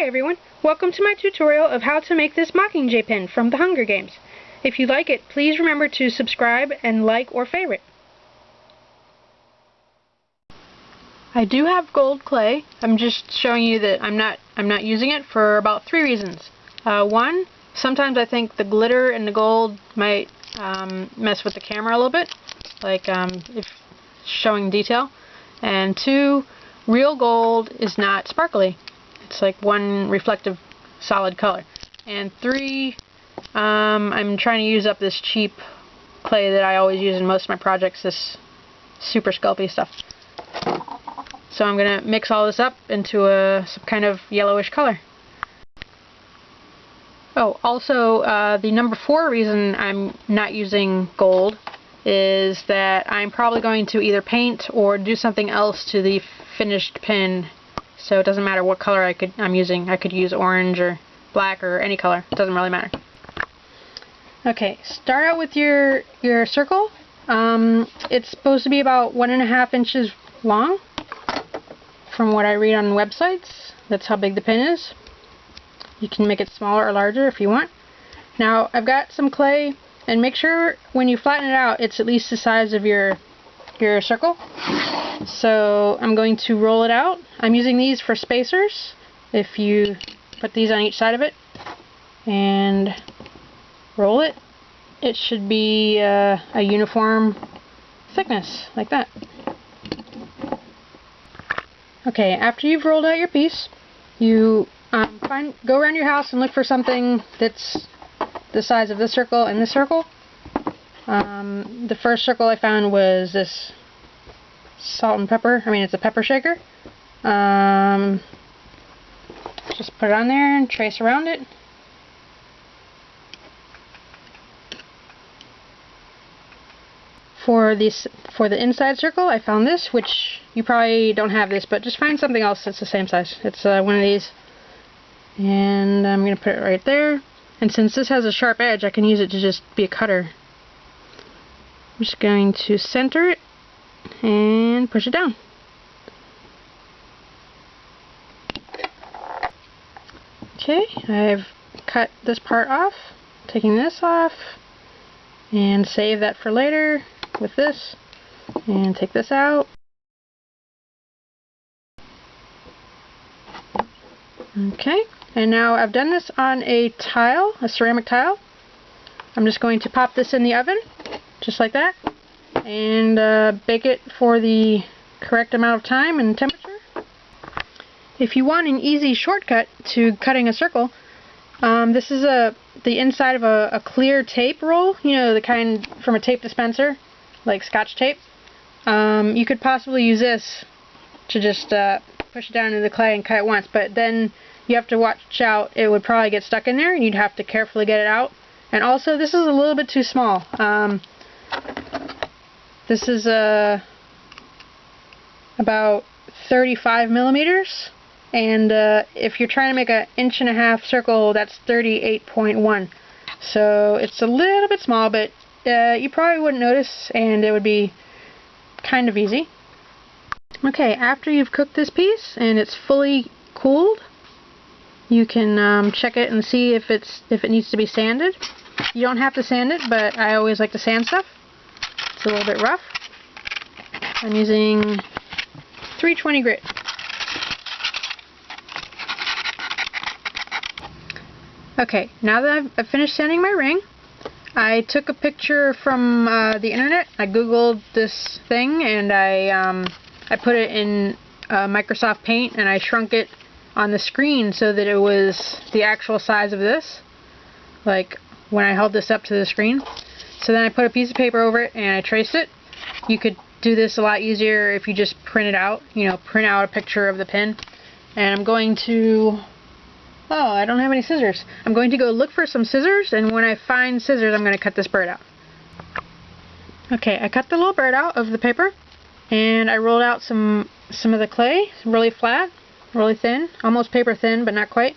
Hi everyone, welcome to my tutorial of how to make this Mockingjay Pin from the Hunger Games. If you like it, please remember to subscribe and like or favorite. I do have gold clay. I'm just showing you that I'm not using it for about 3 reasons. One, sometimes I think the glitter and the gold might mess with the camera a little bit, like if showing detail. And 2, real gold is not sparkly. It's like one reflective solid color. And 3, I'm trying to use up this cheap clay that I always use in most of my projects, this super sculpty stuff. So I'm going to mix all this up into some kind of yellowish color. Oh, also the number 4 reason I'm not using gold is that I'm probably going to either paint or do something else to the finished pin. So it doesn't matter what color I'm using. I could use orange or black or any color. It doesn't really matter. Okay, start out with your circle. It's supposed to be about 1.5 inches long from what I read on websites. That's how big the pin is. You can make it smaller or larger if you want. Now I've got some clay, and make sure when you flatten it out it's at least the size of your circle. So I'm going to roll it out. I'm using these for spacers. If you put these on each side of it and roll it, it should be a uniform thickness like that. Okay, after you've rolled out your piece, you go around your house and look for something that's the size of this circle and this circle. The first circle I found was this salt and pepper. It's a pepper shaker. Just put it on there and trace around it. For the inside circle, I found this, which you probably don't have this, but just find something else that's the same size. It's one of these. And I'm going to put it right there. And since this has a sharp edge, I can use it to just be a cutter. I'm just going to center it and push it down. Okay, I've cut this part off, taking this off, and save that for later with this, and take this out. Okay, and now I've done this on a tile, a ceramic tile. I'm just going to pop this in the oven, just like that, and bake it for the correct amount of time and temperature. If you want an easy shortcut to cutting a circle, this is the inside of a clear tape roll, you know, the kind from a tape dispenser, like Scotch tape. You could possibly use this to just push it down into the clay and cut it once, but then you have to watch out. It would probably get stuck in there, and you'd have to carefully get it out. And also, this is a little bit too small. This is about 35 millimeters, and if you're trying to make an 1.5 inch circle, that's 38.1. So it's a little bit small, but you probably wouldn't notice, and it would be kind of easy. Okay, after you've cooked this piece and it's fully cooled, you can check it and see if it needs to be sanded. You don't have to sand it, but I always like to sand stuff. It's a little bit rough. I'm using 320 grit. Okay, now that I've finished sanding my ring, I took a picture from the internet. I googled this thing, and I put it in Microsoft Paint, and I shrunk it on the screen so that it was the actual size of this, like when I held this up to the screen. So then I put a piece of paper over it and I traced it. You could do this a lot easier if you just print it out, print out a picture of the pin. And I'm going to, I don't have any scissors. I'm going to go look for some scissors, and when I find scissors, I'm going to cut this bird out. Okay, I cut the little bird out of the paper, and I rolled out some of the clay, really flat, really thin, almost paper thin, but not quite.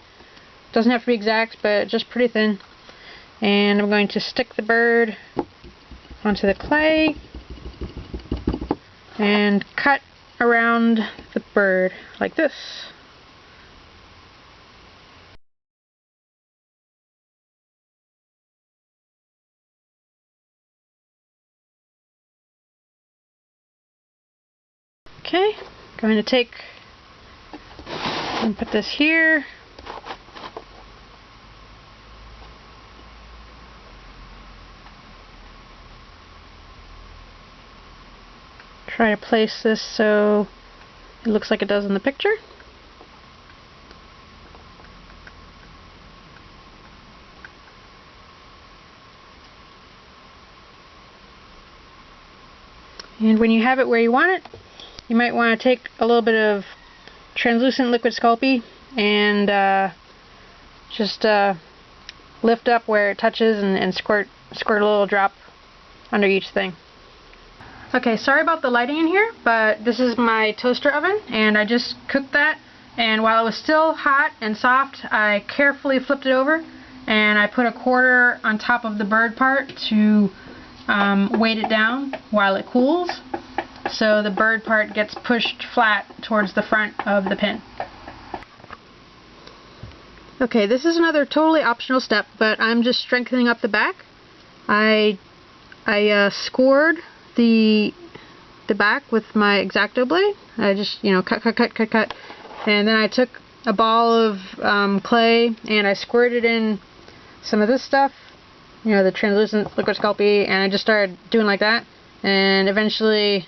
Doesn't have to be exact, but just pretty thin. And I'm going to stick the bird onto the clay and cut around the bird like this. Okay, going to take and put this here. Try to place this so it looks like it does in the picture. And when you have it where you want it, you might want to take a little bit of translucent liquid Sculpey and just lift up where it touches and squirt a little drop under each thing. Okay, sorry about the lighting in here, but this is my toaster oven, and I just cooked that, and while it was still hot and soft, I carefully flipped it over, and I put a quarter on top of the bird part to weight it down while it cools, so the bird part gets pushed flat towards the front of the pin. Okay, this is another totally optional step, but I'm just strengthening up the back. I scored the back with my X-Acto blade. I just, cut, and then I took a ball of clay and I squirted in some of this stuff, the translucent liquid Sculpey, and I just started doing like that, and eventually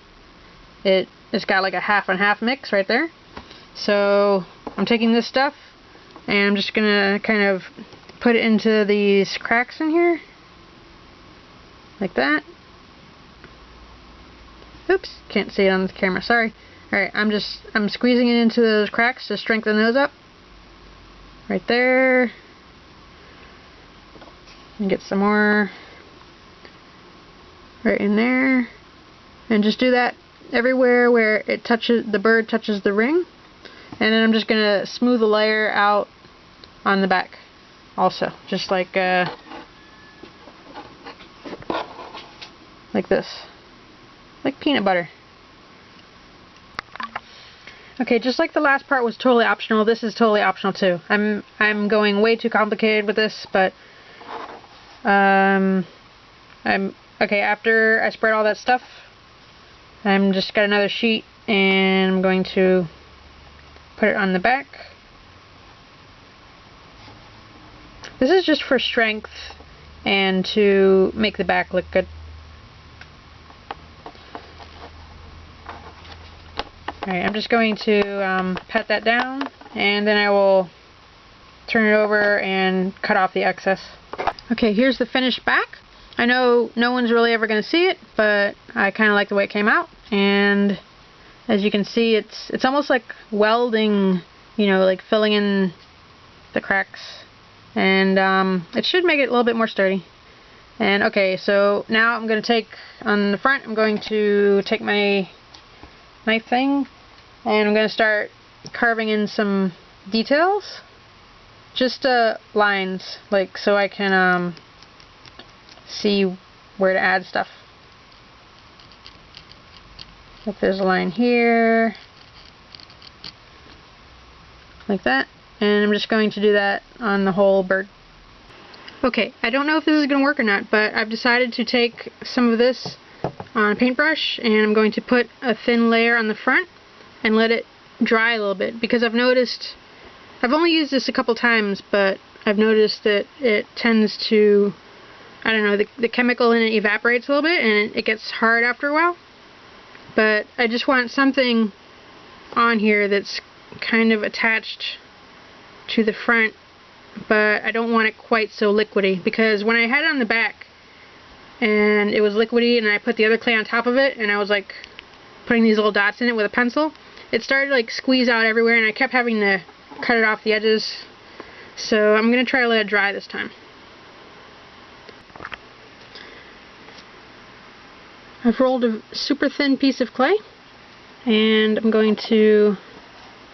it's got like a half and half mix right there. So I'm taking this stuff and I'm just gonna kind of put it into these cracks in here, like that. Oops, can't see it on the camera, sorry. Alright, I'm squeezing it into those cracks to strengthen those up. Right there. And get some more right in there. And just do that everywhere where it touches, the bird touches the ring. And then I'm just gonna smooth the layer out on the back also. Just like this. Like peanut butter. Okay, just like the last part was totally optional, this is totally optional too. I'm going way too complicated with this, but okay, after I spread all that stuff, I'm just got another sheet and I'm going to put it on the back. This is just for strength and to make the back look good. Alright, I'm just going to pat that down, and then I will turn it over and cut off the excess. Okay, here's the finished back. I know no one's really ever going to see it, but I kind of like the way it came out. And as you can see, it's almost like welding, like filling in the cracks. And it should make it a little bit more sturdy. And okay, so now I'm going to take, on the front, I'm going to take my knife thing, and I'm going to start carving in some details, just lines, like so I can see where to add stuff. If there's a line here, like that, and I'm just going to do that on the whole bird. Okay, I don't know if this is going to work or not, but I've decided to take some of this on a paintbrush, and I'm going to put a thin layer on the front and let it dry a little bit, because I've noticed, I've only used this a couple times, but I've noticed that it tends to, I don't know, the chemical in it evaporates a little bit and it gets hard after a while. But I just want something on here that's kind of attached to the front, but I don't want it quite so liquidy, because when I had it on the back and it was liquidy and I put the other clay on top of it and I was like putting these little dots in it with a pencil, it started to like squeeze out everywhere and I kept having to cut it off the edges. So I'm going to try to let it dry this time. I've rolled a super thin piece of clay and I'm going to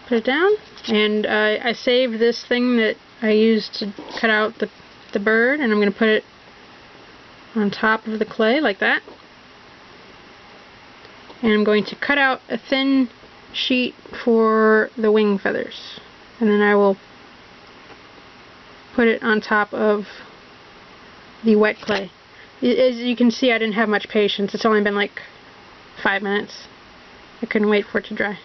put it down, and I saved this thing that I used to cut out the bird, and I'm going to put it on top of the clay like that. And I'm going to cut out a thin sheet for the wing feathers, and then I will put it on top of the wet clay. As you can see, I didn't have much patience. It's only been like 5 minutes. I couldn't wait for it to dry.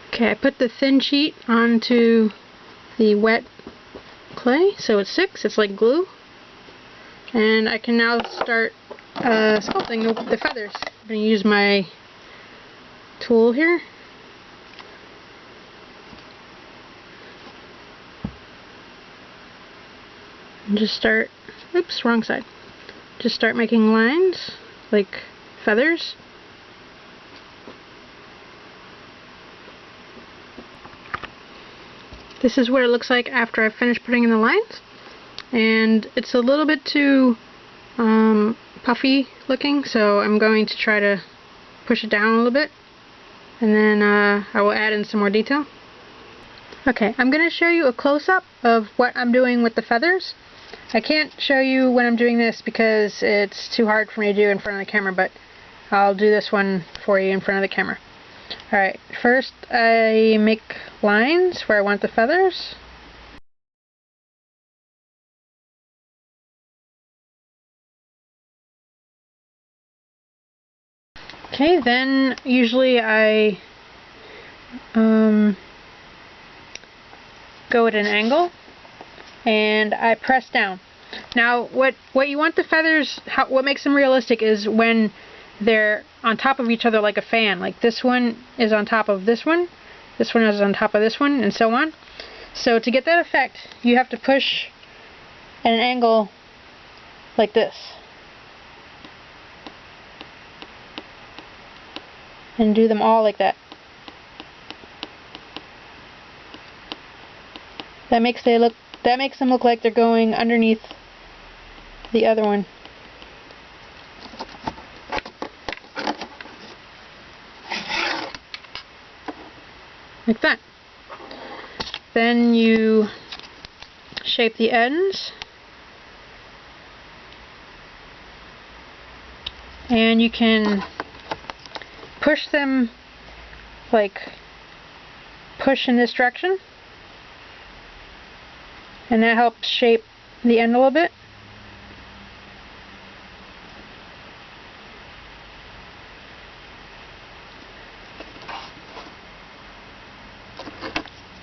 Okay, I put the thin sheet onto the wet clay so it sticks. It's like glue. And I can now start sculpting the feathers. I'm going to use my tool here. And just start, oops, wrong side. Just start making lines like feathers. This is what it looks like after I've finished putting in the lines. And it's a little bit too puffy looking, so I'm going to try to push it down a little bit. And then I will add in some more detail. Okay, I'm going to show you a close-up of what I'm doing with the feathers. I can't show you when I'm doing this because it's too hard for me to do in front of the camera, but I'll do this one for you in front of the camera. Alright, first I make lines where I want the feathers. Okay, then usually I go at an angle and I press down. Now what you want the feathers, what makes them realistic is when they're on top of each other like a fan. Like this one is on top of this one is on top of this one, and so on. So to get that effect, you have to push at an angle like this. And do them all like that. That makes them look like they're going underneath the other one. Like that. Then you shape the ends. And you can push them, like push in this direction, and that helps shape the end a little bit.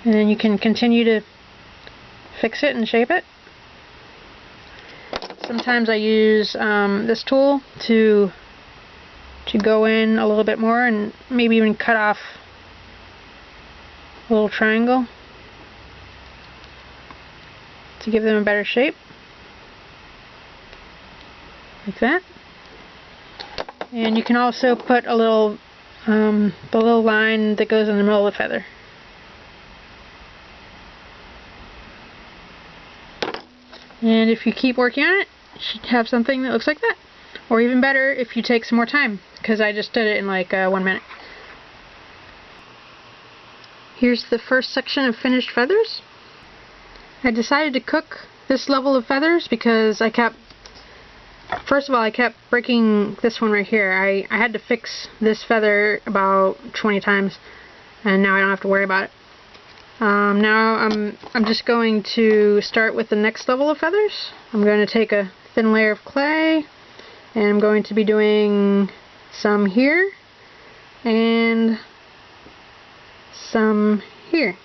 And then you can continue to fix it and shape it. Sometimes I use this tool to go in a little bit more and maybe even cut off a little triangle to give them a better shape. Like that. And you can also put a little the little line that goes in the middle of the feather. And if you keep working on it, you should have something that looks like that. Or even better if you take some more time, because I just did it in like 1 minute. Here's the first section of finished feathers. I decided to cook this level of feathers because first of all, I kept breaking this one right here. I had to fix this feather about 20 times, and now I don't have to worry about it. Now I'm just going to start with the next level of feathers. I'm going to take a thin layer of clay, and I'm going to be doing some here and some here.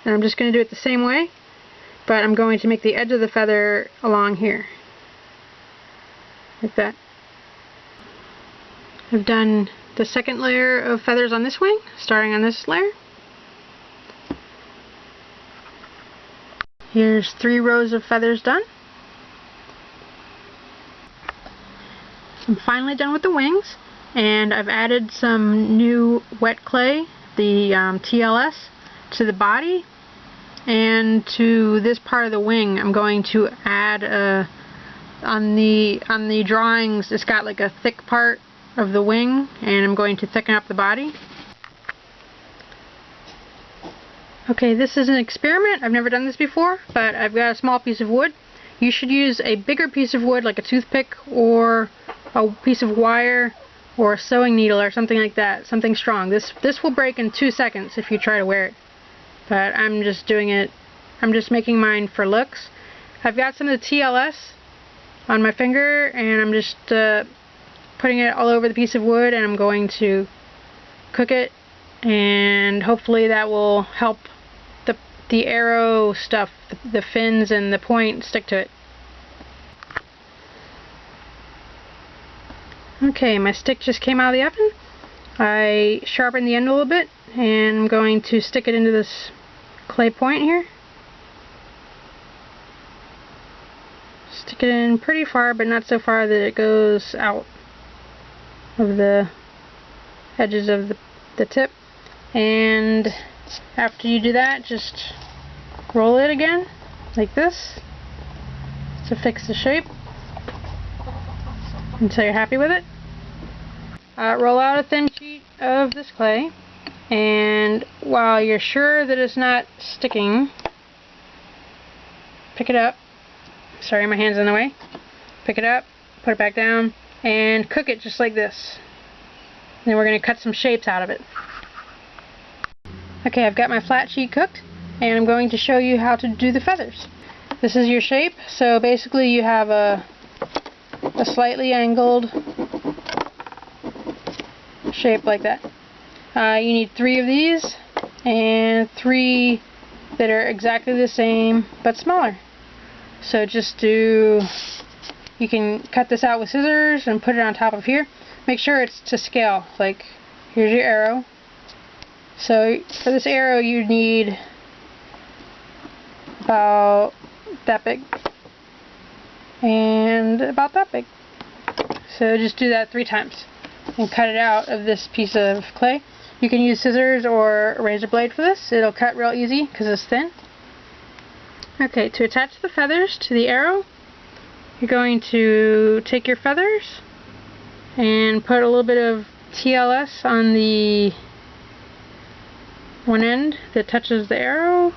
And I'm just going to do it the same way, but I'm going to make the edge of the feather along here. Like that. I've done the second layer of feathers on this wing, starting on this layer. Here's 3 rows of feathers done. I'm finally done with the wings, and I've added some new wet clay, the TLS, to the body, and to this part of the wing I'm going to add on the drawings it's got like a thick part of the wing, and I'm going to thicken up the body. Okay, this is an experiment. I've never done this before, but I've got a small piece of wood. You should use a bigger piece of wood like a toothpick or a piece of wire or a sewing needle or something like that, something strong. This will break in 2 seconds if you try to wear it, but I'm just doing it, I'm just making mine for looks. I've got some of the TLS on my finger, and I'm just putting it all over the piece of wood, and I'm going to cook it, and hopefully that will help the arrow stuff, the fins and the point, stick to it. Okay, my stick just came out of the oven. I sharpened the end a little bit, and I'm going to stick it into this clay point here. Stick it in pretty far, but not so far that it goes out of the edges of the tip. And after you do that, just roll it again, like this, to fix the shape until you're happy with it. Roll out a thin sheet of this clay, and while you're sure that it's not sticking, pick it up. Sorry, my hand's in the way. Pick it up, put it back down, and cook it just like this. Then we're going to cut some shapes out of it. Okay, I've got my flat sheet cooked, and I'm going to show you how to do the feathers. This is your shape. So basically you have a slightly angled shape like that. You need 3 of these and 3 that are exactly the same but smaller. So you can cut this out with scissors and put it on top of here. Make sure it's to scale. Like, here's your arrow. So for this arrow you need about that big and about that big. So just do that 3 times and cut it out of this piece of clay. You can use scissors or a razor blade for this. It'll cut real easy because it's thin. Okay, to attach the feathers to the arrow, you're going to take your feathers and put a little bit of TLS on the one end that touches the arrow,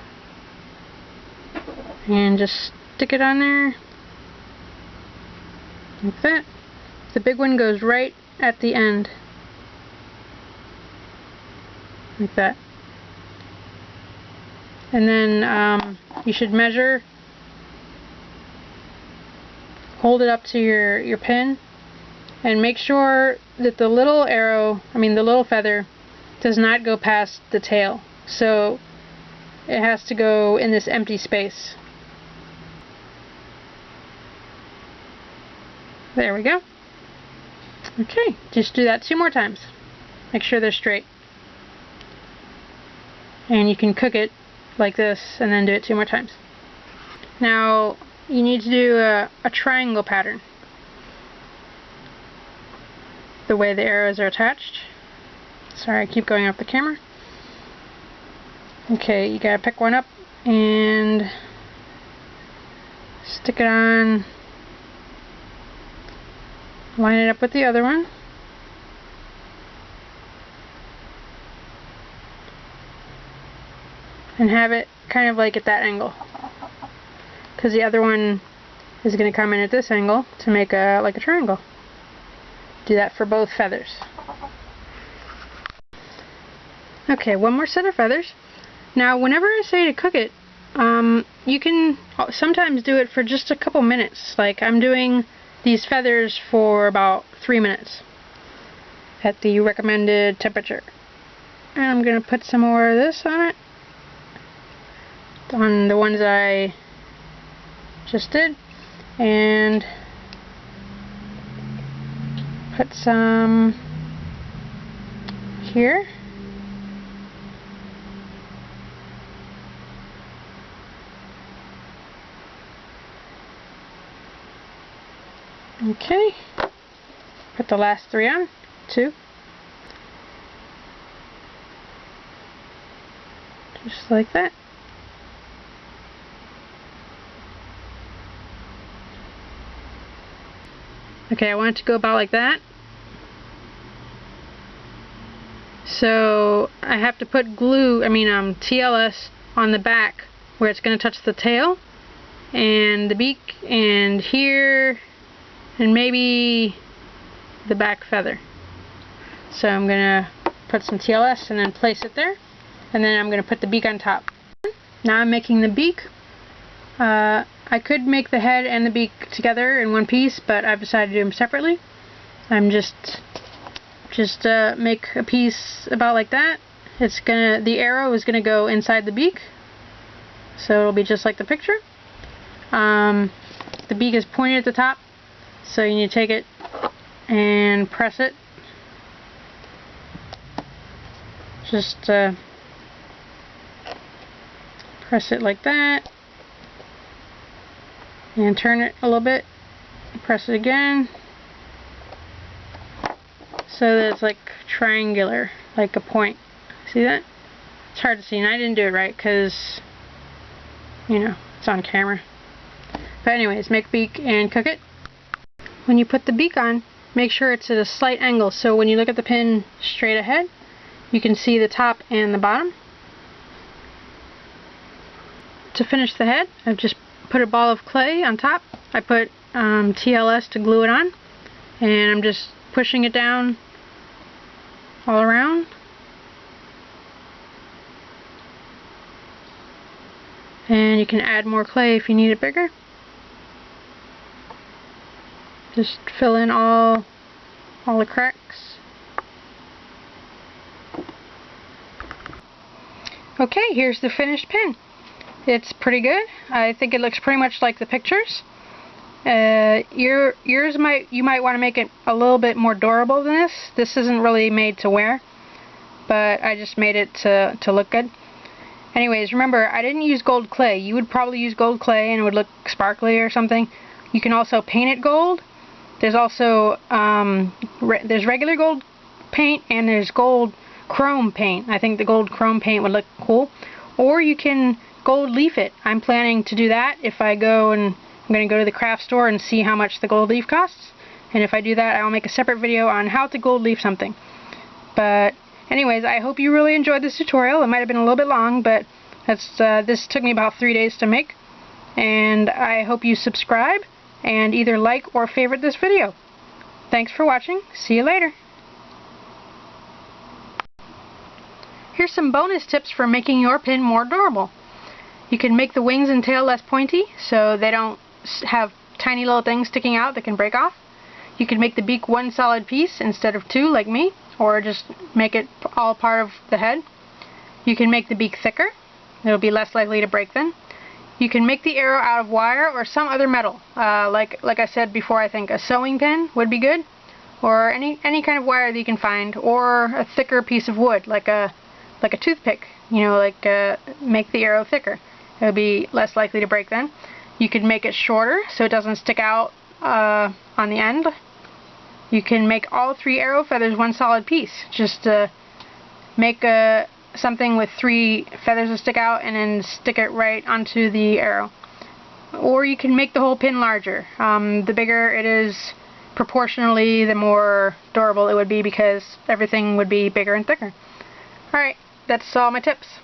and just stick it on there like that. The big one goes right at the end like that. And then you should measure, hold it up to your pin, and make sure that the little arrow, the little feather, does not go past the tail. So it has to go in this empty space. There we go. Okay, just do that 2 more times. Make sure they're straight. And you can cook it like this and then do it 2 more times. Now you need to do a triangle pattern. The way the arrows are attached. Sorry, I keep going off the camera. Okay, you gotta pick one up and stick it on. Line it up with the other one. And have it kind of like at that angle, because the other one is going to come in at this angle to make like a triangle. Do that for both feathers. Okay, 1 more set of feathers. Now whenever I say to cook it, you can sometimes do it for just a couple minutes. Like I'm doing these feathers for about 3 minutes at the recommended temperature. And I'm going to put some more of this on it, on the ones that I just did, and put some here. Okay, put the last 3 on, 2. Just like that. Okay, I want it to go about like that. So I have to put TLS on the back where it's going to touch the tail and the beak and here and maybe the back feather. So I'm going to put some TLS and then place it there, and then I'm going to put the beak on top. Now I'm making the beak. I could make the head and the beak together in one piece, but I've decided to do them separately. I'm just make a piece about like that. The arrow is gonna go inside the beak, so it'll be just like the picture. The beak is pointed at the top, so you need to take it and press it. Just press it like that, and turn it a little bit. Press it again, so that it's like triangular, like a point. See that? It's hard to see, and I didn't do it right because, you know, it's on camera. But anyways, make beak and cook it. When you put the beak on, make sure it's at a slight angle, so when you look at the pin straight ahead, you can see the top and the bottom. To finish the head, I've just put a ball of clay on top. I put TLS to glue it on, and I'm just pushing it down all around. And you can add more clay if you need it bigger. Just fill in all the cracks. Okay, here's the finished pin. It's pretty good. I think it looks pretty much like the pictures. You might want to make it a little bit more durable than this. This isn't really made to wear, but I just made it to look good. Anyways, remember, I didn't use gold clay. You would probably use gold clay and it would look sparkly or something. You can also paint it gold. There's also there's regular gold paint and there's gold chrome paint. I think the gold chrome paint would look cool. Or you can gold leaf it. I'm planning to do that if I go, and I'm going to go to the craft store and see how much the gold leaf costs. And if I do that, I'll make a separate video on how to gold leaf something. But anyways, I hope you really enjoyed this tutorial. It might have been a little bit long, but this took me about 3 days to make. And I hope you subscribe and either like or favorite this video. Thanks for watching. See you later. Here's some bonus tips for making your pin more durable. You can make the wings and tail less pointy so they don't have tiny little things sticking out that can break off. You can make the beak one solid piece instead of two like me, or just make it all part of the head. You can make the beak thicker. It'll be less likely to break then. You can make the arrow out of wire or some other metal. Like I said before, I think a sewing pin would be good, or any kind of wire that you can find, or a thicker piece of wood, like a toothpick. You know, make the arrow thicker. It'll be less likely to break then. You can make it shorter so it doesn't stick out on the end. You can make all 3 arrow feathers one solid piece. Just make something with 3 feathers that stick out and then stick it right onto the arrow. Or you can make the whole pin larger. The bigger it is proportionally, the more durable it would be, because everything would be bigger and thicker. Alright, that's all my tips.